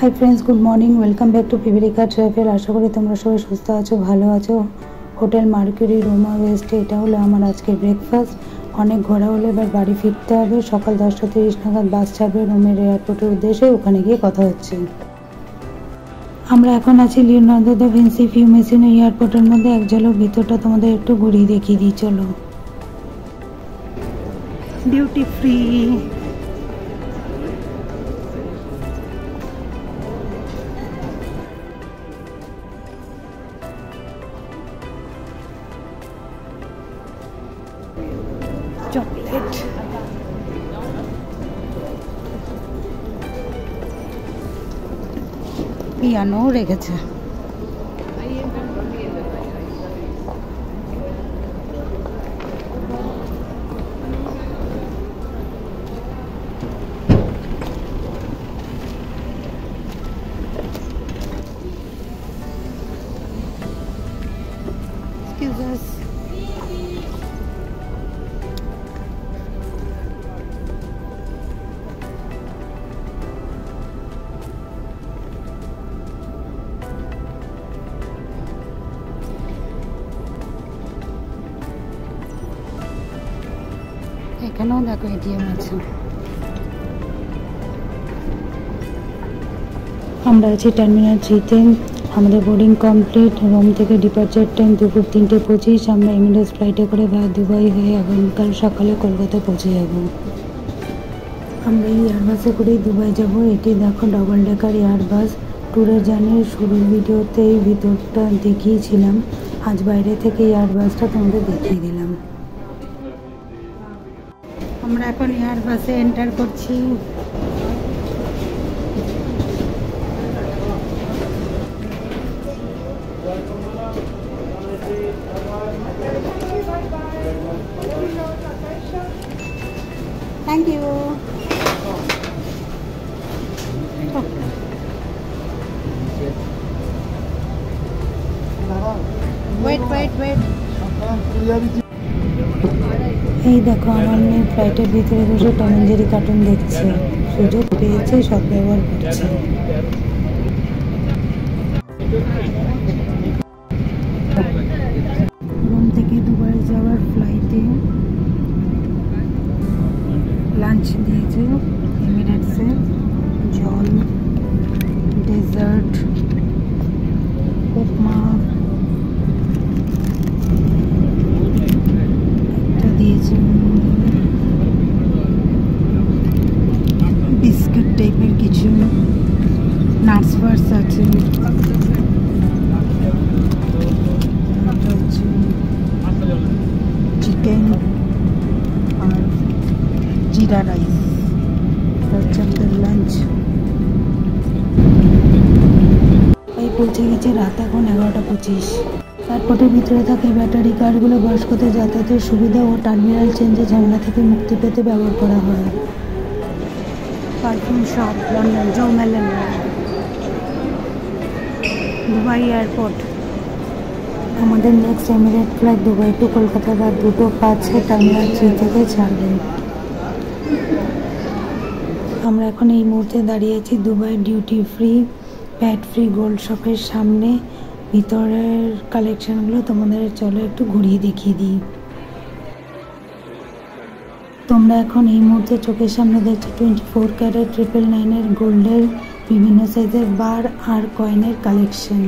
High friends, good morning. Welcome back to Pivilika travel. আশা করি তোমরা সবাই সুস্থ আছো, ভালো আছো। হোটেল মার্কিউরি রোমা ওয়েস্টে এটা হলো আমার আজকে ব্রেকফাস্ট। অনেক ঘোরা হলো, এবার বাড়ি ফিরতে হবে। সকাল 10:30 নাগাদ বাস ছাড়বে রোমের এয়ারপোর্টের উদ্দেশ্যে, ওখানে গিয়ে কথা হচ্ছে। আমরা এখন আছি লিওনার্দো দা ভিঞ্চি ফিউমেসিনো এয়ারপোর্টের মধ্যে। এক ঝলক ভিতরটা তোমাদের একটু ঘুরিয়ে দেখিয়ে দিই, চলো। ডিউটি ফ্রি, চকলেট, পিয়ানো রেখেছে। Excuse us. এখানেও দেখো এটিএম আছে। আমরা আছি টার্মিনাল 3-তে। আমাদের বোর্ডিং কমপ্লিট। রোম থেকে ডিপার্চার টাইম দুপুর 3:25। আমরা এমিরেটস ফ্লাইটে করে দুবাই হয়ে আগামীকাল সকালে কলকাতা পৌঁছে যাব। আমরা এই এয়ারবাসে করেই দুবাই যাব। এটি দেখো ডবল ডেকার এয়ারবাস। ট্যুরের জার্নির শুরুর ভিডিওতে এই ভিতরটা দেখিয়েছিলাম, আজ বাইরে থেকে এয়ারবাসটা তোমাদের দেখিয়ে দিলাম। আমরা এখন এয়ারবাসে এন্টার করছি। Thank you. Wait wait wait. এই দেখো আমার মেয়ে ফ্লাইটের ভিতরে বসে টম এন্ড জেরি কার্টুন দেখছে। সুযোগ পেয়েছে, সদ্ব্যবহার করছে। রোম থেকে দুবাই যাওয়ার ফ্লাইটে লাঞ্চ দিয়েছে এমিরেটসে। জল, ডেজার্ট, উপমা, একটা দিয়েছে বিস্কিট টাইপের কিছু, নাটস ফার্স আছে, চিকেন আর জিরা রাইস। এটা হচ্ছে আমাদের লাঞ্চ। এই পৌঁছে গেছে রাত এখন 11:25। এয়ারপোর্টের ভিতরে থাকে ব্যাটারি কারগুলো বয়স্কদের যাতায়াতের সুবিধা ও টার্মিনাল চেঞ্জে ঝামেলা থেকে মুক্তি পেতে ব্যবহার করা হয়। Perfume shop, London, Jo Malone. Dubai airport. আমাদের next Emirate flight Dubai to Kolkata রাত 2:05 টার্মিনাল 3 থেকে ছাড়বে। আমরা এখন এই মুহূর্তে দাঁড়িয়ে আছি দুবাই ডিউটি ফ্রি প্যাট ফ্রি গোল্ড শপের সামনে। ভিতরের কালেকশনগুলো তোমাদের চলো একটু ঘুরিয়ে দেখিয়ে দিই। তোমরা এখন এই মুহূর্তে চোখের সামনে দেখছো 24 ক্যারেট 999 গোল্ডের বিভিন্ন সাইজের বার আর কয়েনের কালেকশন।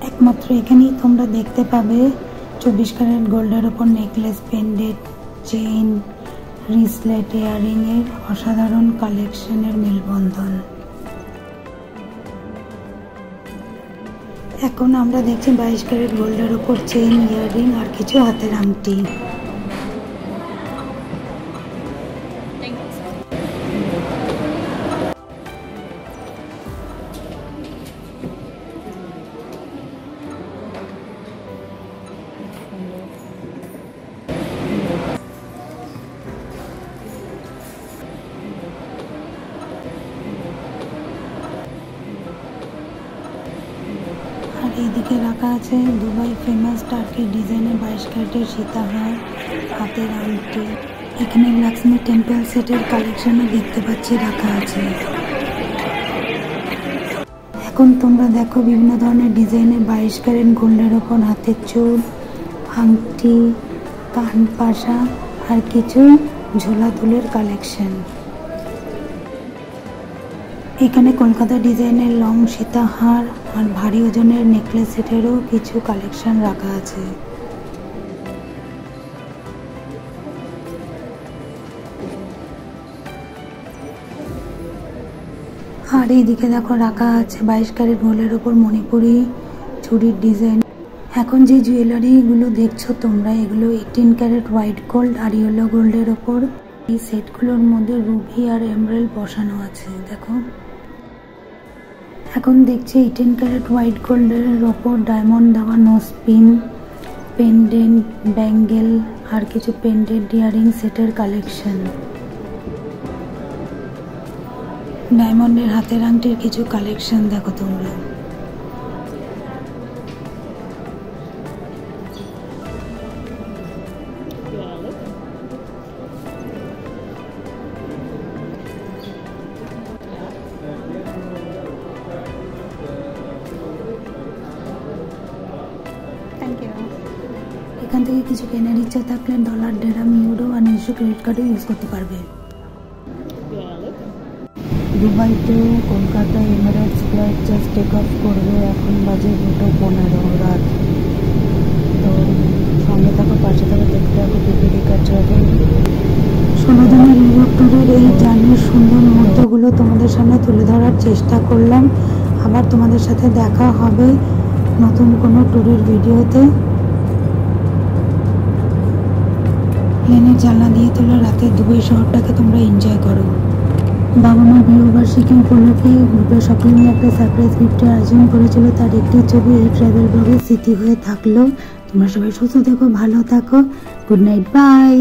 একমাত্র এখানেই তোমরা দেখতে পাবে 24 ক্যারেট গোল্ডের ওপর নেকলেস, পেন্ডেন্ট, চেইন, রিসলেট, ইয়াররিং এর অসাধারণ কালেকশনের মেলবন্ধন। এখন আমরা দেখছি 22 ক্যারেট গোল্ডের ওপর চেইন, ইয়াররিং আর কিছু হাতের আংটি। এইদিকে রাখা আছে দুবাই ফেমাস টার্কি ডিজাইনের 22 ক্যারেটের সীতাহার, হাতের আংটি। এখানে লক্ষ্মী টেম্পল সেটের কালেকশনও দেখতে পাচ্ছি রাখা আছে। এখন তোমরা দেখো বিভিন্ন ধরনের ডিজাইনের 22 ক্যারেট গোল্ডের ওপর হাতের চুল, আংটি, কান পাশা আর কিছু ঝোলা দুলের কালেকশন। এখানে কলকাতা ডিজাইনের লং সীতাহার আর ভারী ওজনের নেকলেস সেটেরও কিছু কালেকশন রাখা আছে। আর এইদিকে দেখো রাখা আছে 22 ক্যারেট গোল্ডের ওপর মণিপুরি চুড়ির ডিজাইন। এখন যে জুয়েলারিগুলো দেখছো তোমরা, এগুলো 18 ক্যারেট হোয়াইট গোল্ড আর ইয়েলো গোল্ডের ওপর। এই সেটগুলোর মধ্যে রুবি আর এমরাল্ড বসানো আছে দেখো। এখন দেখছি 18 ক্যারেট হোয়াইট গোল্ডের ওপর ডায়মন্ড দেওয়া নোজ পিন, পেন্ডেন্ট, ব্যাঙ্গেল আর কিছু পেন্ডেন্ট ইয়ারিং সেটের কালেকশন। ডায়মন্ডের হাতের আংটির কিছু কালেকশন দেখো তোমরা। এখান থেকে কিছু কেনার ইচ্ছা থাকলে ডলার, ডেরাম, ইউরো আর নিজস্ব ক্রেডিট কার্ডও ইউজ করতে পারবে। Dubai to Kolkata Emirates flight just take off করবে, এখন বাজে 2:15 রাত। তো সঙ্গে থাকো, পাশে থাকো, দেখতে থাকো পিপিডি কাটরাতে। 16 দিনের ইউরোপ ট্যুরের এই জার্নির সুন্দর মুহূর্তগুলো তোমাদের সামনে তুলে ধরার চেষ্টা করলাম। আবার তোমাদের সাথে দেখা হবে নতুন কোনো ট্যুরের ভিডিওতে। প্লেনের জানলা দিয়ে তোলা রাতে দুবাই শহরটাকে তোমরা এনজয় করো। বাবা মার বিবাহবার্ষিকী উপলক্ষে গ্রুপের সকলে মিলে একটা সারপ্রাইজ গিফটের আয়োজন করেছিল, তার একটি ছবি এই ট্রাভেল ব্লগের স্মৃতি হয়ে থাকলো। তোমরা সবাই সুস্থ থেকো, ভালো থাকো। Good night, by.